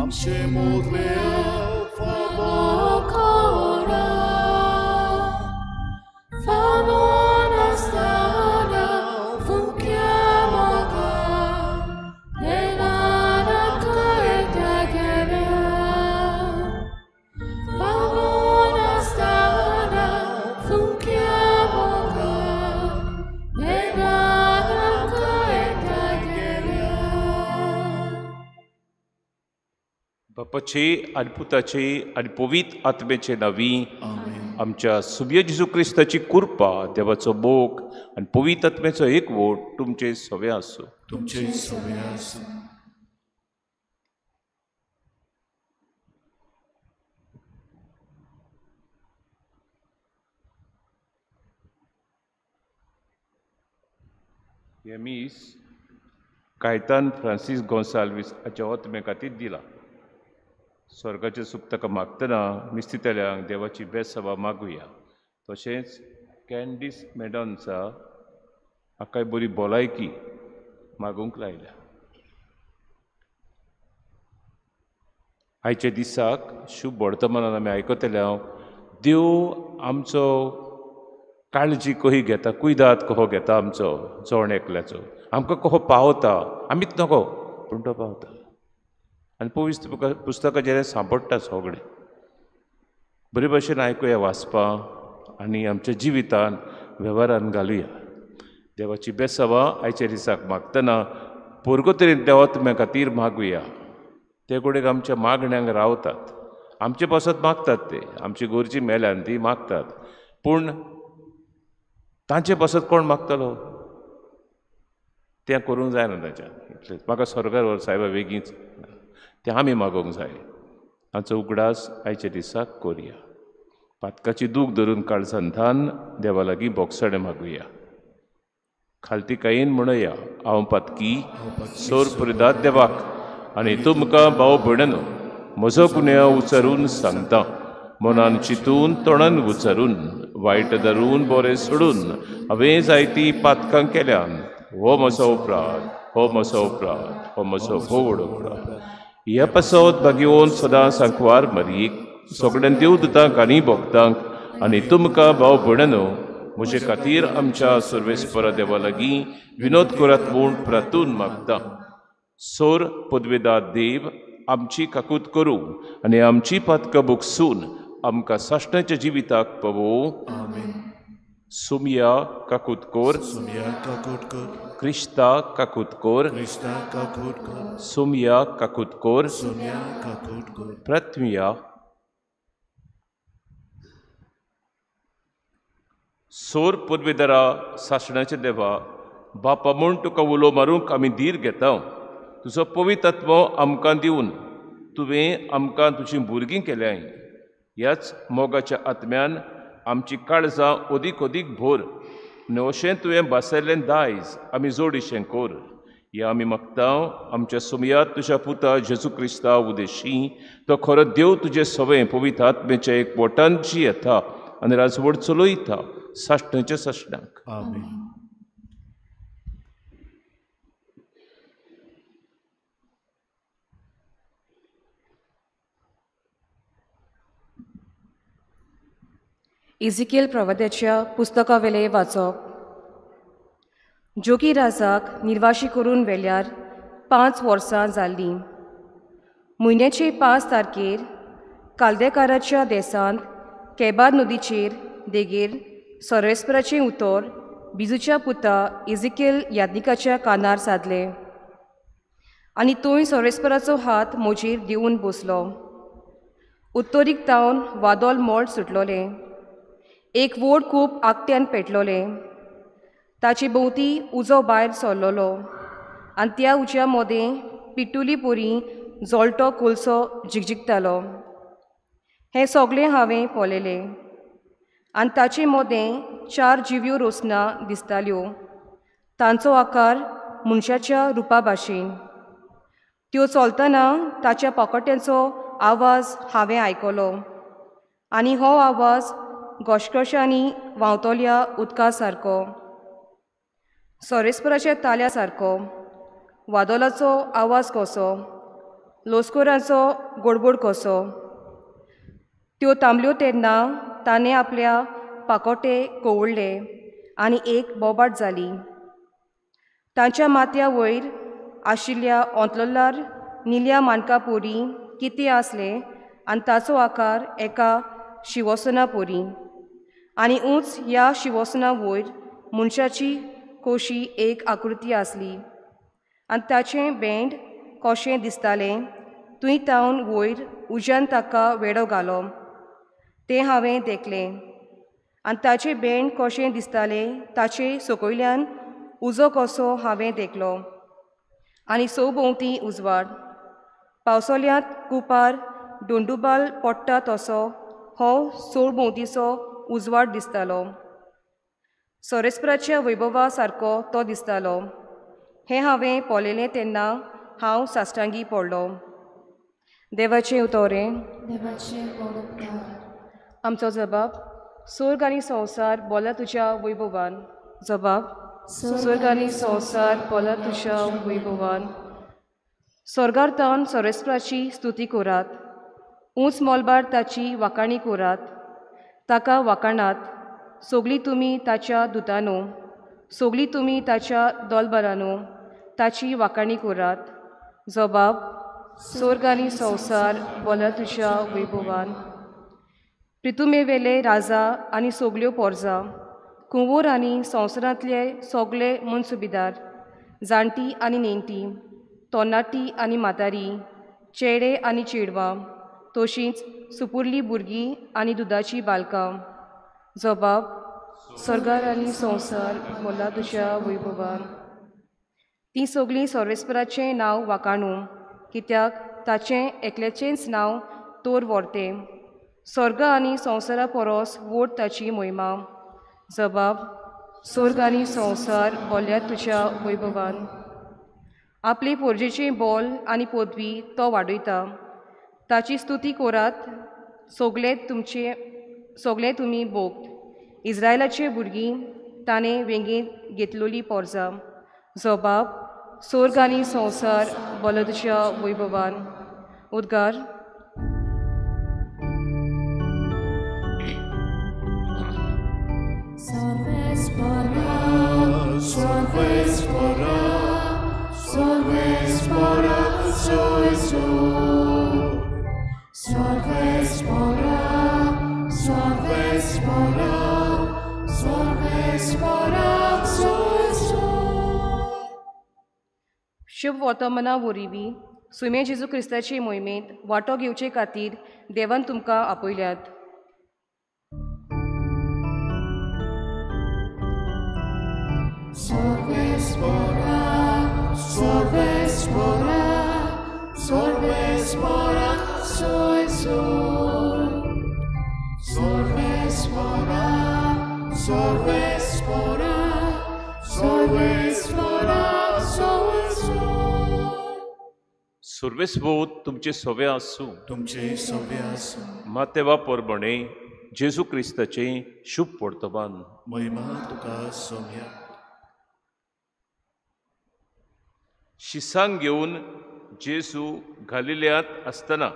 amche modleo favocora fanona strada funchiamoga nella caeta fanona strada funchiamoga nella बापाचे आनी पुताचे आनी पवित्र आत्म्याचे नावी आमच्या सुबे जेजू क्रिस्ताची कृपा देवाचो मोग आनी पवित्र आत्म्याचो एकवट तुमचे सगळे आसूं. तुमचे सगळे आसूं. हे मीस कायतान फ्रांसीस गोन्साल्वीस हाच्या आत्म्या खातीर दिला. स्वर्गाचे सुख ताका मागतना मिस्तितल्यांक देवाची बेसवा मागुया. तशेंच कॅन्डिस मेडॉन्सा हाकाय बरी भलायकी मागूंक लायल्या. आयच्या दिसाक शुभ वर्तमानान आमी आयकतल्या देव आमचो काळजी कशी घेता, कुयदाद कसो घेता आमचो जोण एकल्याचो, आमकां कसो पावता. आमीच नको पूण तो पावता. आनी पवित्र पुस्तकाचेर सांपडटा सगळें. बरे भशेन आयकुया वाचपा आनी आमच्या जिवितान वेव्हारान घालुया. देवाची बेसवा आयच्या दिसाक मागतना परगो तरेन देवात्म्या खातीर मागुया. ते कडेन आमच्या मागण्यांक रावतात. आमचे पासत मागतात ते, आमची गोरजी मेल्यान ती मागतात. पूण तांचे पासत कोण मागतलो तें करूंक जायना ताच्यान. इतलेंच म्हाका स्वर्गार व्हर सायबा बेगीच, तें आमी मागोवंक जाय. हाचो उगडास आयच्या दिसाक करुया. पातकाची दूख धरून काळजांतान देवा लागीं बोगसणें मागुया. खालती कायेन म्हणया, हांव पातकी सोर परिदात देवाक आनी तुमकां भाव भयणनो म्हजो गुन्यांव उचारून सांगता. मनान चिंतून तोंडान उचारून वायट धरून बरें सोडून हांवें जायतीं पातकां केल्यान. हो म्हजो अपराध, हो म्हजो अपराध, हो म्हजो व्हड अपराध. ह्या पासत भाग्यवन सदां सांकवार मरीक सगळ्या देवदूतांक आनी भक्तांक आनी तुमकां भाव भयणनो म्हजे खातीर आमच्या सर्वेस्परा देवा लागीं विनोद करात म्हूण प्रार्थून मागता. सोर पदवेदार देव आमची काकूत करूं आनी आमची पातकां भोगसून आमकां साश्टाच्या जिविताक पावोवं. सुमया काकूत कोर, सुमया काकूत कोर, क्रिस्ता काकूत कोर, क्रिस्ता काकूत कोर, सुमया काकूत कोर, सुमया काकूत कोर. प्रथमिया सोर पदवेदारा सासणाच्या देवा बापा म्हूण तुका उलो मारूंक आमी धीर घेता. तुजो पवित्र आत्मो आमकां दिवन तुवें आमकां तुजीं भुरगीं केल्याय. ह्याच मोगाच्या आत्म्यान आमची काळजां अदीक अदीक भर आनी अशें तुवें बासयल्लें दायज आमी जोडिशें कोर. हें आमी मागता आमच्या सुमयात तुज्या पुता जेजू क्रिस्ता उदेशी. तो खरो देव तुजें सवें पवित्र आत्म्याच्या एकवटांची येता आनी राजवट चलयता साश्टाच्या साश्टांक. आमीन. इजिकेल प्रवाद्याच्या पुस्तकावेले वाचप. जोगी राजाक निर्वाशी करून वेल्यार 5 वर्सां जाल्लीं. म्हयन्याचे 5 तारखेर कालदेकाराच्या देसांत केबार नदीचेर देगेर सर्वेस्पराचें उतर बिजूच्या पुता इजिकेल याज्ञिकाच्या कानार सादलें आनी तोय सर्वेस्पराचो हात म्हजेर दिवन बसलो. उत्तरीक तावन वादोल मोड सुटलोलें. एक व्हड खूब आगट्यान पेटलोलें. ताचे भोंवती उजो भायर सरलोलो आनी त्या उज्या मदें पिट्टुली पोरी जळटो कोलसो जिगजिगतालो. हें सगळें हांवें पळयलें. आनी ताचे मदें 4 जिव्यो रोसना दिसताल्यो. तांचो आकार मनशाच्या रुपा भाशेन. त्यो चलतना ताच्या पाकोट्यांचो आवाज हांवें आयकलो आनी हो आवाज घोशघोशांनी व्हांवतल्या उदका सारको, सर्वेस्पराच्या ताल्या सारको, वादोलाचो आवाज कसो, लोस्कोराचो गोडबोड कसो. त्यो थांबल्यो तेन्ना ताणें आपल्या पाकोटे कोवळ्ळे आनी एक बोबाट जाली. तांच्या माथ्या वयर आशिल्ल्या ओंतलोलार निल्या मानका पोरी कितें आसलें आनी ताचो आकार एका शिवसना पोरी. आनी उंच ह्या शिवसना वयर मनशाची कोशी एक आकृती आसली आनी ताचें बेंड कशें दिसतालें. थंय तावन वयर उज्यान ताका वेडो घालो तें हांवें देखलें. आनी ताचें बेंड कशें दिसतालें ताचे सकयल्यान उजो कसो हांवें देखलो आनी सोभोंवती उजवाड. पावसोल्यांत कुपार दोंडुबाल पडटा तसो हो सोभोंवतीचो उजवाड दिसतालो. सोरेस्पराच्या वैभवा सारको तो दिसतालो. हें हांवें पळयलें तेन्ना हांव साश्टांगी पडलो. देवाचें उतोरें. आमचो जबाब. स्वर्ग आनी संवसार बोला तुज्या वैभवान. जबाब. स्वर्ग आनी संवसार बोला तुज्या वैभवान. स्वर्गार्थान सोरेस्पराची स्तुती करात. उंच मोलबार ताची वाखाणी करात. ताका वाखाणात. सोगली तुमी ताच्या दुतांनो. सोगली तुमी ताच्या दोलबरांनो ताची वाखाणी करात. जबाब. स्वर्ग आनी संवसार बोला तुज्या वैभवान. प्रितुमेवेले राजा आनी सोगल्यो पोरजां, कुंवोर आनी संवसारांतले सोगले मनसुबेदार, जाणटी आनी नेणटी, तरणाटी आनी म्हातारी, चेडे आनी चेडवां, तशींच सुपुर्ली भुरगीं आनी दुदाची बालकां. जबाब. स्वर्गार आनी संवसार बोला तुज्या वैभवान. तीं सोगलीं सर्वेस्पराचें नांव वाखाणू, कित्याक ताचें एकल्याचेंच नांव तोर व्हरतें. स्वर्ग आनी संवसारा परोस व्हड ताची मोहिमा. जबाब. स्वर्ग आनी संवसार बोल्या तुज्या वैभवान. आपले पोरजेचें बोल आनी पदवी तो वाडयता. ताची स्तुती करात सोगले तुमी भोगत. इस्रायलाचे भुरगीं ताणें वेंगेंत घेतलोली पोरजां. जबाब. स्वर्ग आनी संवसार बोला तुज्या वैभवान. उद्गार. शुभ वर्तमाना वरवीं सुमे जेजू क्रिस्ताचे मोहिमेंत वांटो घेवचे खातीर देवान तुमकां आपयल्यात. सर्वेस्भोवत तुमचे सोवे आसूं. तुमचे सव्य आसूं. मातेवा पोरबणे जेजू क्रिस्ताचे शुभ वर्तमान. महिमा तुका सौम्या. शिसांक घेवन जेजू गालिल्यांत आसतना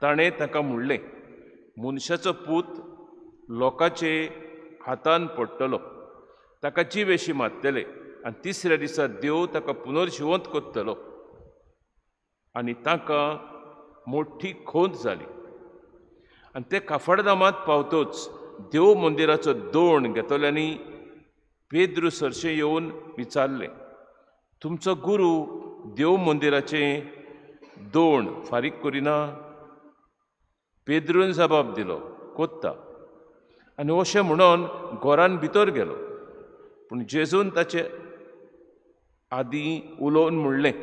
ताणें ताका म्हणलें, मनशाचो पूत लोकांचे हातान पडटलो, ताका जीव अशी मारतले आनी तिसऱ्या दिसा देव ताका पुनर्जिवंत करतलो. आनी ताका मोठी खोंत जाली. आनी ते काफाडदामांत पावतच देव मंदिराचो दोण घेतल्यांनी पेद्रू सरशें येवन विचारलें, तुमचो गुरू देव मंदिराचें दोण फारीक करिना? पेद्रून जबाब दिलो, कोत्ता. आनी अशें म्हणून घरान भितर गेलो. पूण जेजून ताचे आदीं उलोवन म्हणलें,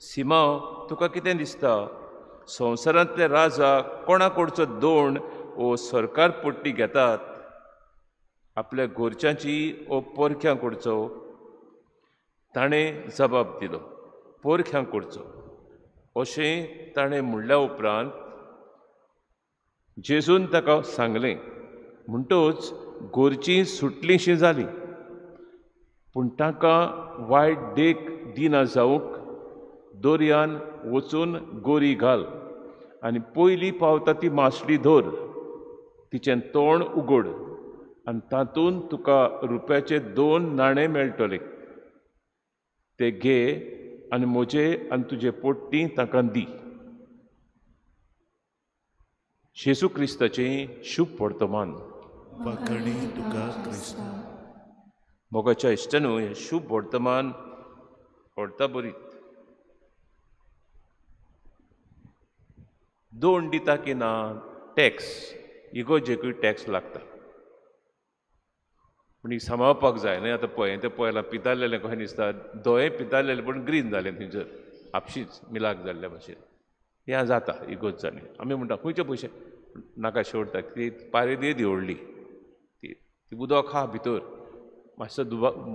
सिमा, तुका कितें दिसता? संवसारांतले राजा कोणा कडचो दोण वो सरकार पट्टी घेतात? आपल्या घरच्यांची वो परख्यां कडचो? ताणें जबाब दिलो, परख्यां कडचो. अशें ताणें म्हणल्या उपरांत जेजून ताका सांगलें. म्हणटच घरचीं सुटलींशीं जालीं. पूण ताका वायट देख दिना जावंक दोरयान वचून गोरी घाल आनी पयली पावता ती मासडी धर, तिचें तोंड उगड आनी तातूंत तुका रुप्याचे 2 नाणे मेळटले. ते घे आनी म्हजे आनी तुजे पोट्टी ताका दी. जेजू क्रिस्ताचें शुभ वर्तमान. वाखणी तुका क्रिस्ता. मोगाच्या इश्टानू हें शुभ वर्तमान पडटा बरीत. 2 दिता की ना टॅक्स, इगोजेकूय टॅक्स लागता. पूण सांबाळपाक जाय न्हय. आतां पळय तें पळयलां पितारलेलें कशें दिसता, दोळे पितारलेले पूण ग्रीन जालें थंयसर आपशींच मिलाक जाल्ल्या भशेन. हें जाता इगोज जालें. आमी म्हणटा खंयचे पयशे नाका शेवडटा, ती पारी दी देंवडली, ती उदक खा भितर, मातसो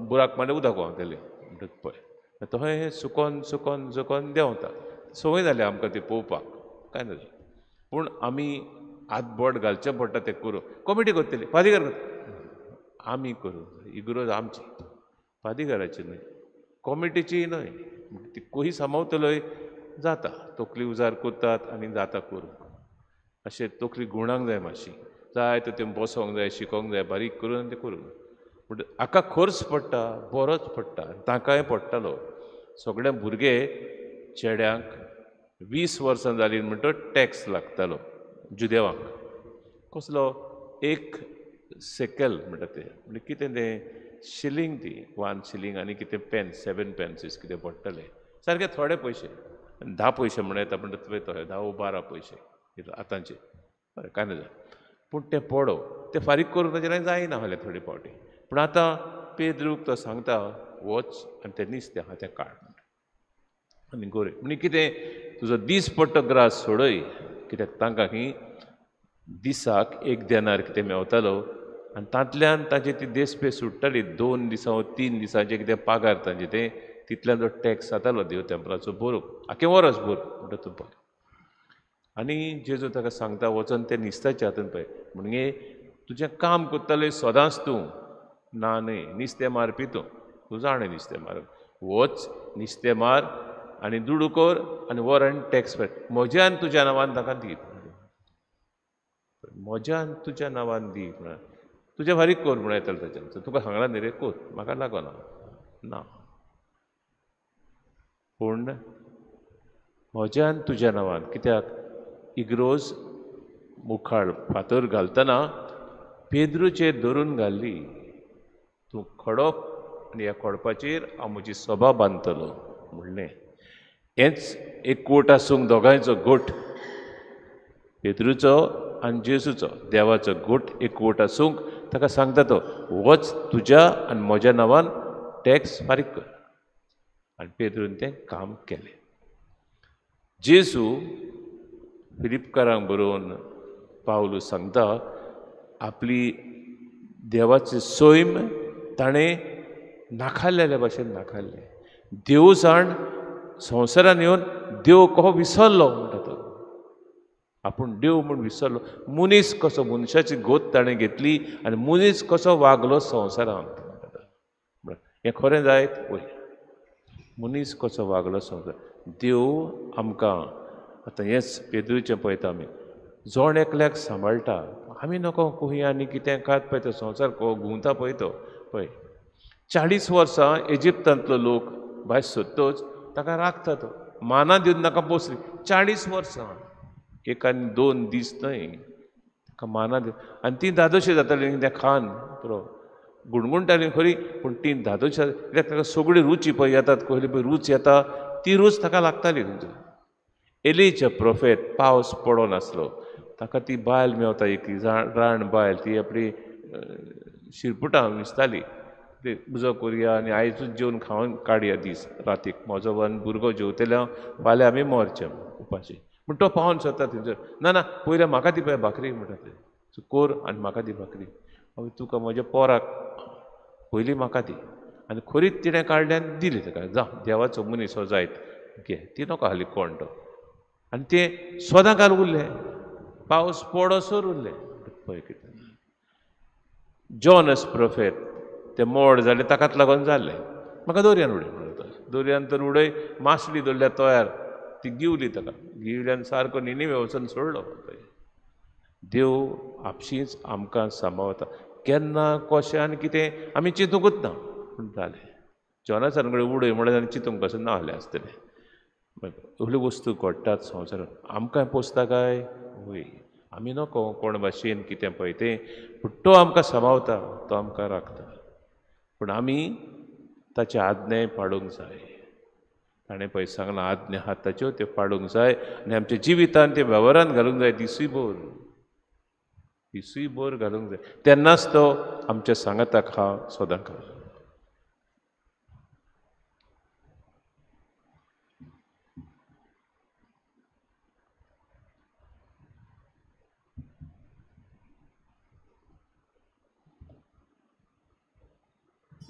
बुराक मारलें उदक व्हांवतलें म्हणटा पळय. तशें सुकोन सुकोन सुकोन देंवता. संवय जाली आमकां ती पळोवपाक, कांय ना. पूण आमी हात बोट घालचें पडटा तें करूं. कमिटी करतली, फादीगार करता, आमी करूं. इगरोज आमची, फादीगाराची न्हय, कॉमिटीची न्हय. ती कोही सांबाळतलोय जाता. तकली उजार करतात आनी जाता करूं. अशें तकली गुणांक जाय मातशी. जाय तें बसोंक जाय, शिकोंक जाय, बारीक करून आनी तें करूं. पूण हाका खर्च पडटा, बरोच पडटा, ताकाय पडटालो. सगळे भुरगे चेड्यांक 20 वर्सां जालीं म्हणटच टॅक्स लागतालो जुदेवांक. कसलो 1 सेकल म्हणटा तें, म्हणजे कितें तें शिलींग, ती 1 शिलींग आनी कितें पेन्स, 7 पेन्सीस कितें पडटले. सारके थोडे पयशे, 10 पयशे म्हणून येता म्हणटा तुवें तो 10 वा 12 पयशे आतांचे, बरें कांय ना. पूण तें पडो तें फारीक करून ताचेर जायना जालें थोडे फावटी. पूण आतां पेद्रूक तो सांगता वच आनी तें नुस्तें आहा तें काड आनी गोरे. म्हणजे कितें तुजो दीस पडटो ग्रास सोडय, कित्याक तांकां ही दिसाक 1 देनार कितें मेवतालो आनी तांतल्यान तांची ती देसपे सुट्टाली. 2 दिसां वा 3 दिसांचे कितें पागार तांचे तें, तितल्यान जो टॅक्स जातालो देव तेंपलाचो भरूंक, आख्खें वरस भर म्हणटा तूं पळय. आनी जेजू ताका सांगता वचोन तें निस्त्याच्या हातूंत पळय, म्हणजे तुजें काम करतलें सदांच तूं ना न्हय, नुस्तें मारपी तूं जाणें नुस्तें मारप. वच नुस्तें मार आनी दुडू कर आनी व्हर आनी टॅक्स पळय. म्हज्या आनी तुज्या नांवान ताका दी, म्हज्या आनी तुज्या नांवान दी. तुजें फारीक कर म्हणून येतालें ताच्यान. तुका सांगलां न्ही रे, कर, म्हाका लागना ना. पूण म्हज्या आनी तुज्या नांवान, कित्याक इग्रोज मुखार फातर घालतना पेद्रूचेर धरून घाल्ली. तूं खडप आनी ह्या खडपाचेर हांव म्हजी सभा बांदतलो म्हणलें. हेंच एकवट आसूंक दोगांयचो गोठ, पेद्रूचो आनी जेजूचो, देवाचो गोठ एकवट आसूंक ताका सांगता तो वच तुज्या आनी म्हज्या नांवान टॅक्स फारीक कर. आनी पेद्रून तें काम केलें. जेजू फिलिपकारांक बरोवन पावलू सांगता आपली देवाची सोयम ताणें नाखारलेल्या भशेन नाखारलें. देव जाण संवसारान येवन देव कसो विसरलो म्हणटा तो. आपूण देव म्हूण विसरलो. मनीस कसो, मनशाची गोत ताणें घेतली आनी मनीस कसो वागलो संवसारांत. हें खरें जायत वय, मनीस कसो वागलो संवसार. देव आमकां आतां हेंच पेद्रूचें पळयता आमी, जोण एकल्याक सांबाळटा. आमी नको खंय आनी कितें खात पळय तो संवसार घुंवता पळय तो पळय. 40 वर्सां इजिप्तांतलो लोक भायर सोदतोच ताका राखता तो, माना दिवन नाका पोसली. 40 वर्सां, 1 आनी 2 दीस न्हय, ताका माना दिवन. आनी ती धादोशी जाताली तें खान पुरो गुणगुणटाली खरी, पूण ती धादोशी कित्याक ताका सगळी रूच पळय येतात, कहली पळय रूच येता, ती रूच ताका लागताली. तुमची एलिच्या प्रोफेट पावस पडो नासलो, ताका ती बायल मेवता, एक राण बायल, ती आपली शिरपुटां विसताली, ती उजो करुया आनी आयजूच जेवन खावन काडया दीस रातीक, म्हजो वन भुरगो जेवतले, फाल्यां आमी मरचे उपाशी. पूण तो पावन सोदता थंयसर, ना ना पयलें म्हाका दी पळय भाकरी म्हणटा ते, कोर आनी म्हाका दी भाकरी. तुका म्हज्या पोराक पयलीं म्हाका दी. आनी खरीच तिणें काडलें आनी दिली ताका. जावं देवाचो मनीस हो जायत घे, ती नका हाली कोण तो. आनी तें सोदां घाल उरलें, पावस पडसर उरलें पळय कितें. जॉनस प्रोफेट तें मोड जालें ताकाच लागून जाल्लें. म्हाका दर्यान उडय म्हणटा तो. दर्यान तर उडय मासली दवरल्या तयार ती गिवली ताका गिवल्यान सारको निनिवे वचून सोडलो देव आपशींच आमकां सांबाळता केन्ना कशें आनी कितें आमी चिंतूंकूच ना पूण जालें जॉनासन कडेन उडय म्हणल्यार आनी चिंतूंक कशें ना जालें आसतलें असल्यो वस्तू घडटात संवसारांत आमकां पोसता काय वय आमी नको कोण भाशेन कितें पळय तें पूण तो आमकां सांबाळता तो आमकां राखता पूण आमी ताचे आज्ञे पाळूंक जाय ताणें पळय सांगलां आज्ञा आहात ताच्यो त्यो पाळूंक जाय आनी आमच्या जिवितांत ते वेव्हारांत घालूंक जाय दिसूय भर घालूंक जाय तेन्नाच तो आमच्या सांगाताक हा सदांकाळ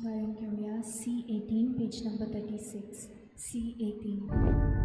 गायन घेऊया C18 पेज नंबर 36 C18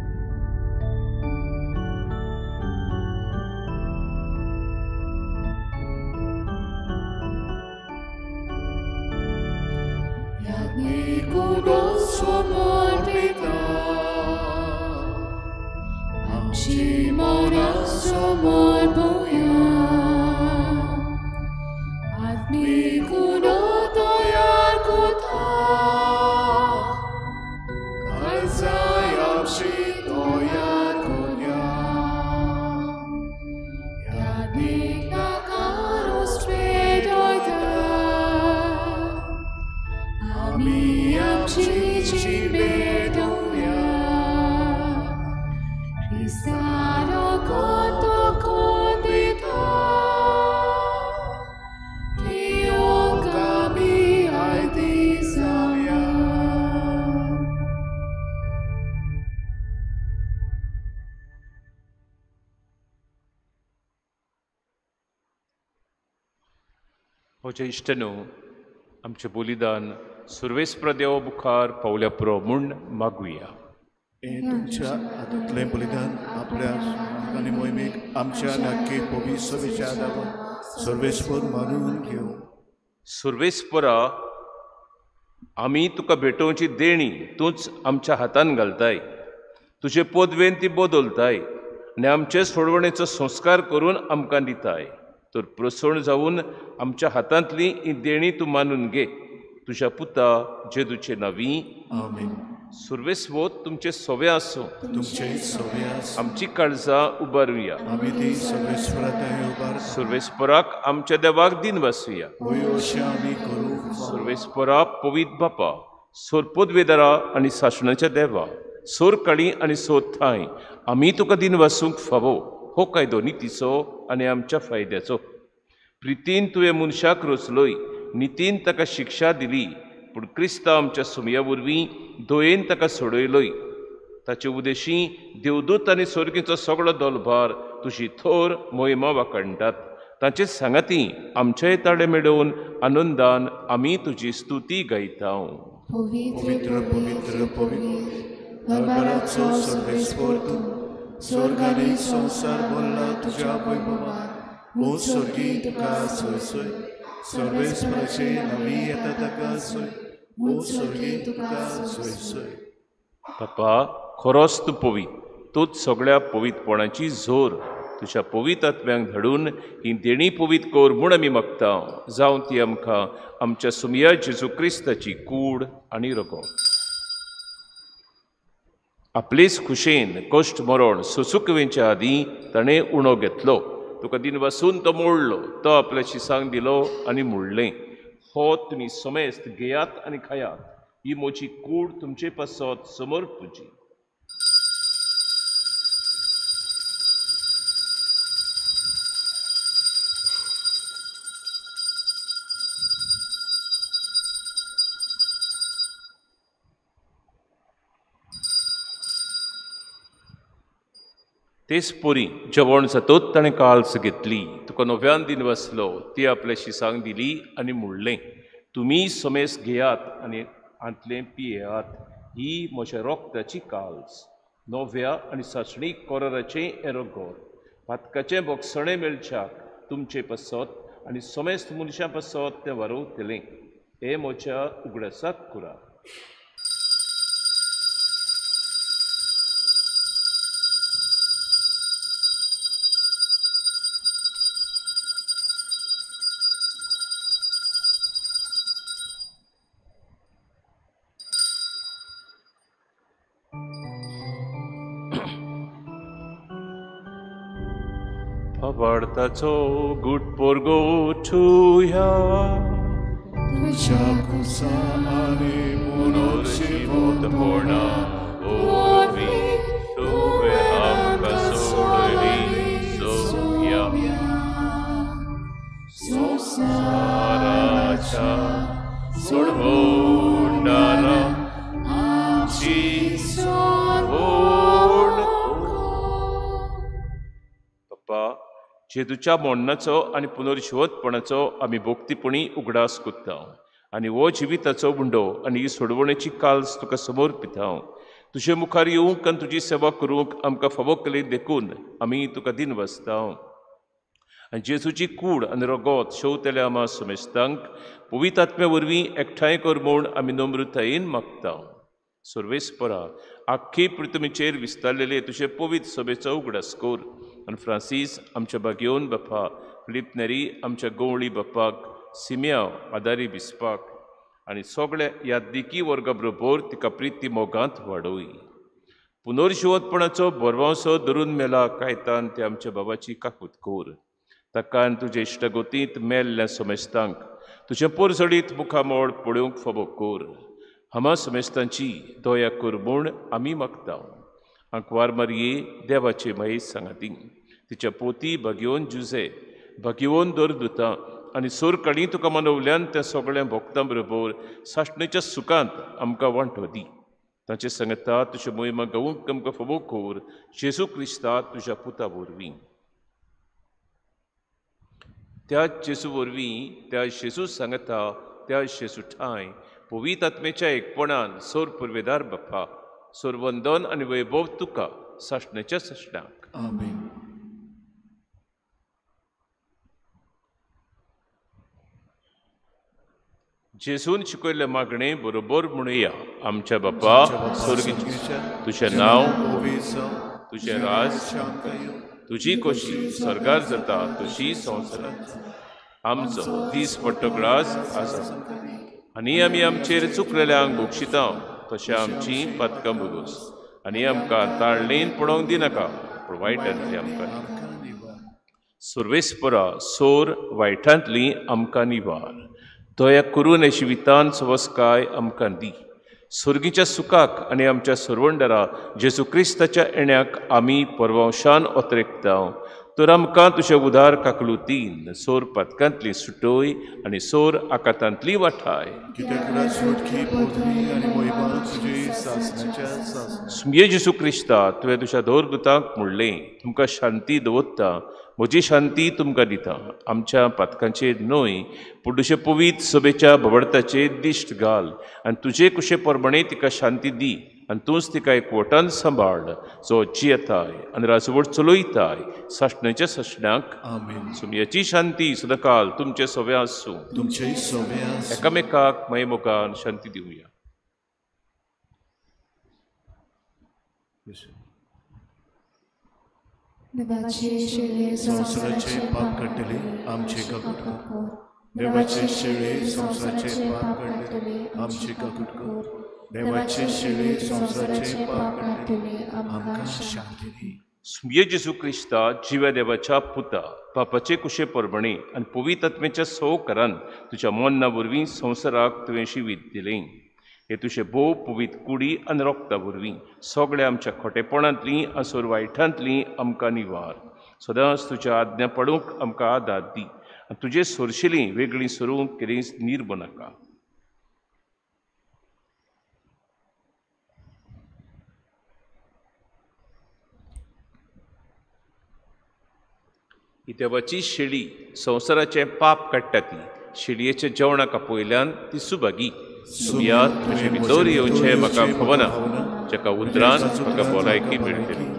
म्हजे इश्टनो आमचें बलिदान सर्वेस्पर देवा मुखार पावल्या पुरो म्हूण मागुया हे तुमच्या हातूंतलें बलिदान आपल्या आनी मोहिमेक आमच्या नाक्के पवित्र विचारावर सर्वेस्पर मानून घेऊ सर्वेस्परा आमी तुका भेटोवची देणी तूंच आमच्या हातान घालताय तुजे पदवेन ती बदलताय आनी आमचे सोडवणेचो संस्कार करून आमकां दिताय तर प्रसन्न जावन आमच्या हातांतली ही देणी तूं मानून घे तुज्या पुता जेजूचे नांवी आमेन सर्वेस्वत तुमचे सवे आसूं तुमचे सवे आसूं आमची काळजां उबारुया आमी ती सर्वेस्परांत उबार सर्वेस्पराक आमच्या देवाक दिन वासुया होय अशें आमी करूं सर्वेस्परा पवित्र बापा सोर पदवेदारा आनी शासनाच्या देवा सोर काळी आनी सोर थाय आमी तुका दिन वासूंक फावो हो कायदो नितीचो आनी आमच्या फायद्याचो प्रितीन तुवें मनशाक रचलोय नितीन ताका शिक्षा दिली पूण क्रिस्तांव आमच्या सुमया वरवीं दयेन ताका सोडयलोय ताचे उदेशी देवदूत आनी सर्गीचो सगळो दलभार तुजी थोर मोहिमा वाकणटात तांचे सांगाती आमचेय ताळे मेळोवन आनंदान आमी तुजी स्तुती गायता पवित्र पवित्र पवित्र हरभराचो सर्वेस्पर तूं स्वर्ग आनी संवसार भरला तुज्या वैभवान ओ स्वर्गी तुका सोय सोय सर्वेस्पराचे नांवी येता ताका सोय ओ स्वर्गी तुका सोय सोय बापा खरोच तूं पवित्र तूंच सगळ्या पवित्रपणाची जोर तुज्या पवित्र आत्म्यांक धाडून ही देणी पवित्र कोर म्हूण आमी मागता जावं ती आमकां आमच्या सुमया जेजू क्रिस्ताची कूड आनी रगत आपलेच खुशेन कश्ट मरण सुसुकवेच्या आदीं ताणें उणो घेतलो तुका दिन वासून तो मोडलो तो आपल्या शिसांक दिलो आनी मोडलें हो तुमी समेस्त घेयात आनी खायात ही म्हजी कूड तुमचे पासत समोर पुजी तेच पोरी जेवण जातोच ताणें काल्स घेतली तुका नव्यान दिन वासलो ती आपल्या शिसांक दिली आनी मोडलें तुमी समेस्त घेयात आनी आंतलें पियेयात ही म्हज्या रोगताची काल्स नव्या आनी सासणी कोराराचें एरोगोर पातकाचें बोगसणें मेळच्याक तुमचे पासत आनी समेस्त मनशां पासत तें वारोवतलें हे म्हज्या उगडासाक कुराक आवाडताचो गुट पोरगो ठुया तुझ्या कुसा आणि मनोरशिवत होणा ओरवी तुवे आमका सोडली सोया संसाराच्या सोडवणारा आमची सोड पप्पा जेजूच्या मोडणाचो आनी पुनर्शिवतपणाचो आमी भोक्तीपणी उगडास कोत्ता आनी हो जिविताचो बुंडो आनी ही सोडवणेची काल्स तुका समर्पिता तुजे मुखार येवंक आनी तुजी सेवा करूंक आमकां फावो केले देखून आमी तुका दिन वाचता आनी जेजूची कूड आनी रगत शेवतेल्या आमा समेस्तांक पवित्र आत्म्या वरवीं एकठांय कर म्हूण आमी नम्रतायेन मागता सर्वेस्परा आख्खी पृथ्वीचेर विस्तारलेले तुजे पवित्र सभेचो उगडास कर आनी फ्रांसीस आमच्या बागेवन बापा फिलिप नेरी आमच्या गवळी बापाक सिमिया आदारी बिस्पाक आनी सगळ्या यादीकी वर्गा बरोबर तिका प्रिती मोगांत वाडोय पुनर्शिवतपणाचो बरवांसो धरून मेला कायतान ते आमच्या बाबाची काकूत कर ताका आनी तुजे इश्टगोतींत मेल्ल्या समेस्तांक तुजे पोरसडीत मुखामोड पळोवंक फावो कर हामा समेस्तांची दया कर म्हूण आमी मागता आंकवार मारये देवाचे महेश सांगाती तिच्या पोती भाग्यवन जुजे भाग्यवन दरदुतां आनी सोर काडी तुका मनवल्यान त्या सगळ्या भक्तां बरोबर साश्णेच्या सुखांत आमकां वांटो दी तांचे सांगता तुजे मोहिमा गावूंक आमकां फावो कर जेजू क्रिस्ता तुज्या पुता वरवीं त्या जेजू वरवीं त्या जेजू सांगता त्या जेजू ठांय पवित्र आत्मेच्या एकपणान सोर पुर्वेदार बाप्पा सोर वंदन आनी वैभव तुका साश्णेच्या साश्णाक आमेन. जेजून शिकयल्ले मागणे बरोबर म्हणुया आमच्या बाप्पा स्वर्गीच्या तुझें नांव तुझें राज तुजी कशी स्वर्गार जाता तुजी संवसारांत आमचो दीस पडटो ग्रास आसा आनी आमी आमचेर चुकलेल्यांक बोगशिता तशें आमची पातकां बगोस आनी आमकां ताळणेन पडोवंक दिनाका पूण वायटांतली आमकां सर्वेस्परा सोर वायटांतली आमकां निवार दया करून जिवितान सवस्काय आमकां दी स्वर्गीच्या सुखाक आनी आमच्या सर्वंडरा जेजू क्रिस्ताच्या येण्याक आमी परवंशान ओतरेकता तर आमकां तुजे उदार काकलुतीन सोर पथकांतली सुटोय आनी सोर आकांतांतली वाठाय सुमये जेजू क्रिस्ता तुवें तुज्या दौरदुतांक म्हणलें तुमकां शांती दवरता म्हजी शांती तुमकां दिता आमच्या पातकांचेर न्हय पूण तुजे पवित्र सभेच्या भवडताचेर दिश्ट घाल आनी तुजे कुशे परमणे तिका शांती दी आनी तूंच तिका एकवटान सांबाळ जो जियेताय आनी राजवट चलयताय साश्णेच्या साश्ण्याक सुमयाची शांती सदांकाल तुमचे सोव्या आसूं एकामेकाक मयमोगान शांती दिवया. संवसाराचे पाप काडटले आमचे काकूट कर देवाचे शेळे संवसाराचे पाप काडटले आमचे काकूट कर देवाचे शेळे संवसाराचे पाप काडटले आमकां शांती दी. सुमये जेजू क्रिस्ता जिव्या देवाच्या पुता पापाचे कुशे परमणे आनी पवित्र आत्मेच्या सहकारान तुज्या मन्ना वरवीं संवसाराक तुवें जिवीत दिलें हे तुजे भोव पवित्र कुडी आनी रोगता वरवीं सगळ्या आमच्या खोटेपणांतलीं आसोर वायटांतलीं आमकां निवार सदांच तुज्या आज्ञा पडूंक आमकां आदार दी आनी तुजे सोरशिलीं वेगळीं सरूंक केरीस निर्ब नाका. ही देवाची शेळी संवसाराचें पाप काडटा ती शेळयेच्या जेवणाक आपयल्यान ती सुभागी सुमयात तुजे भितर येवचें म्हाका खबना जाका उतरान म्हाका भलायकी मेळटली.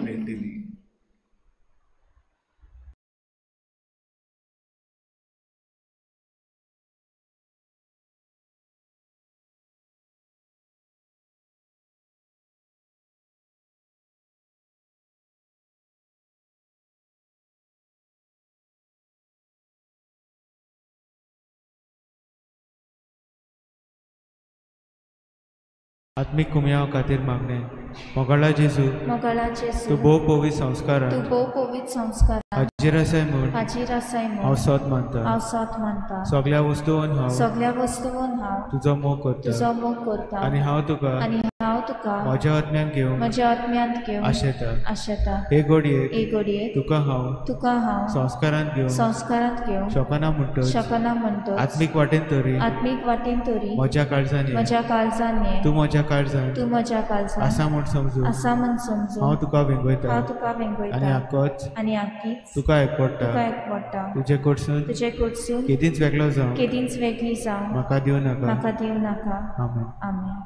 आत्मीक कुमयाव खातीर मागणें मोगाळा जेजू मोगाळा तू जेजू भोव पवित संस्कारान तूं भोव पवित संस्कार हाजेर आसाय म्हूण हाजीर आसाय हांव म्हूण सत मानता हांव सत मानता सगळ्या वस्तूंन हांव सगळ्या वस्तूंन हांव तुजो मोग करता तुजो मोग करता आनी हांव तुका आनी हांव तुका म्हज्या आत्म्यान घेवंक म्हज्या आत्म्यांत घेवन आशेता आशेता हे घडयेक एक घडयेक तुका हांव हांव संस्कारान घेवन संस्कारांत घेवन शकना म्हणटच शकना म्हणटच आत्मीक वाटेन तरी आत्मीक वाटेन तरी म्हज्या काळजान ये. म्हज्या काळजान ये. तू म्हज्या काळजान तूं म्हज्या काळजान आसा म्हूण समजू आसा म्हूण समजू हांव तुका वेंगयता हांव तुका आनी वेंगयता आकोच आनी आखीच तुका एकपडटा तुका एकवडटा तुजे कडसून तुजे कडसून केदींच वेगळो जावं केदींच वेगळी जावं म्हाका दिवं नाका म्हाका दिवं नाका आमेन आमेन.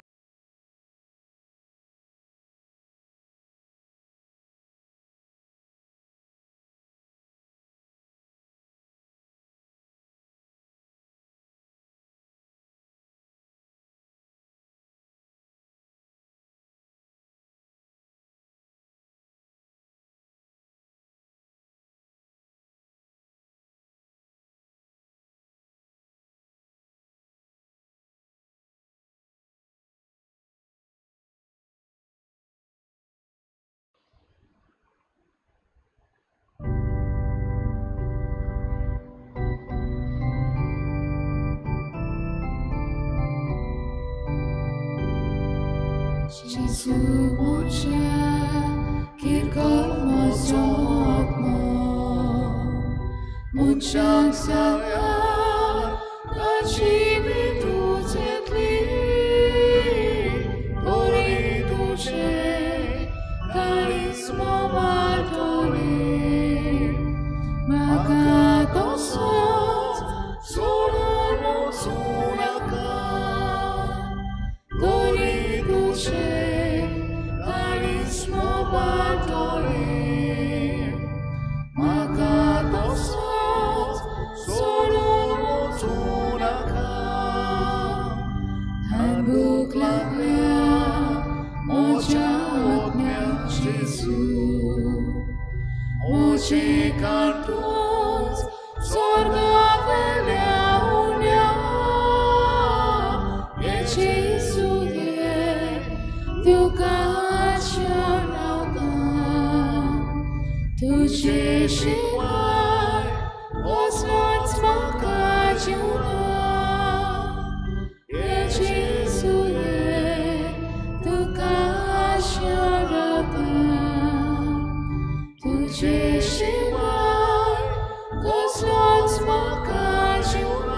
Jesu mocze, kilkoma zokmo, muchak zamiar, na ciebie duce tli, gori duce, karisma maltoni, maka dosot, solo sunaka, gori duce, karisma maltoni, maka dosot, solo sunaka, Handuk langnya, moja otnya Jesu, moje kantos, sorga veliaunya, ye Jesu ye, tu kacionauka, tu Jeshua, osnot smakaciuna, ye Jesu ye, tu kacionauka, tu Jeshua, osnot smakaciuna.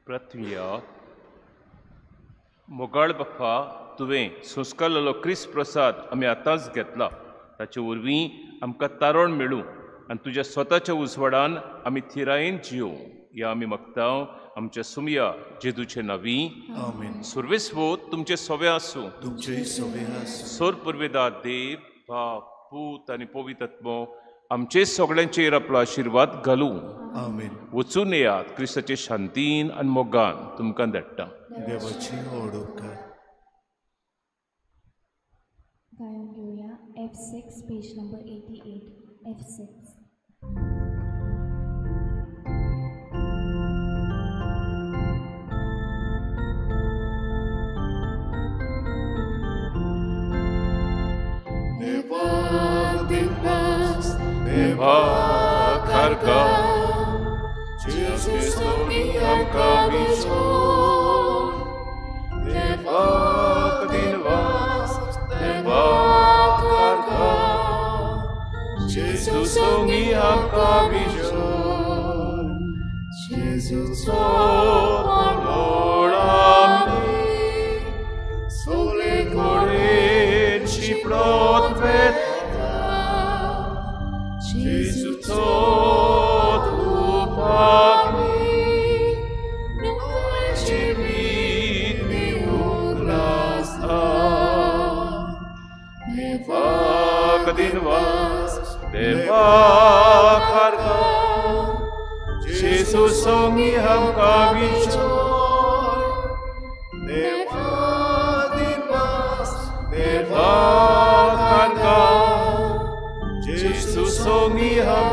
प्रार्थया मोगाळ बाप्पा तुवें संस्कारलेलो क्रिस्त प्रसाद आमी आतांच घेतला ताचे वरवीं आमकां तारण मेळूं आनी तुज्या स्वताच्या उजवाडान आमी थिरायेन जियो या आमी मागता आमच्या सुमया जेजूचे नांवी आमेन. सर्वेस्वत तुमचे सोवे आसूं तुमचे सवे आसूं. सोर पुर्वेदा देव बाप पूत आनी पवित्र आत्मो आमचे सगळ्यांचेर आपलो आशिर्वाद घालूं. आमेन. वचून येयात क्रिस्ताचे शांतीन आनी मोगान तुमकां धाडटा. देवाची ओड उपकार. गायन घेऊया F6 page number 88. F6. Neva carga, Jesus omniam cavison. Neva din vas, neva carga, Jesus omniam cavison. Jesus onoram me, sole coren și protvet. Jesus tot upami, nu face vini uglas ta. Ne fac din vas, ne fac carga, Jesus omniam cavicior. Ne fac din vas, ne fac carga, Jesus omniam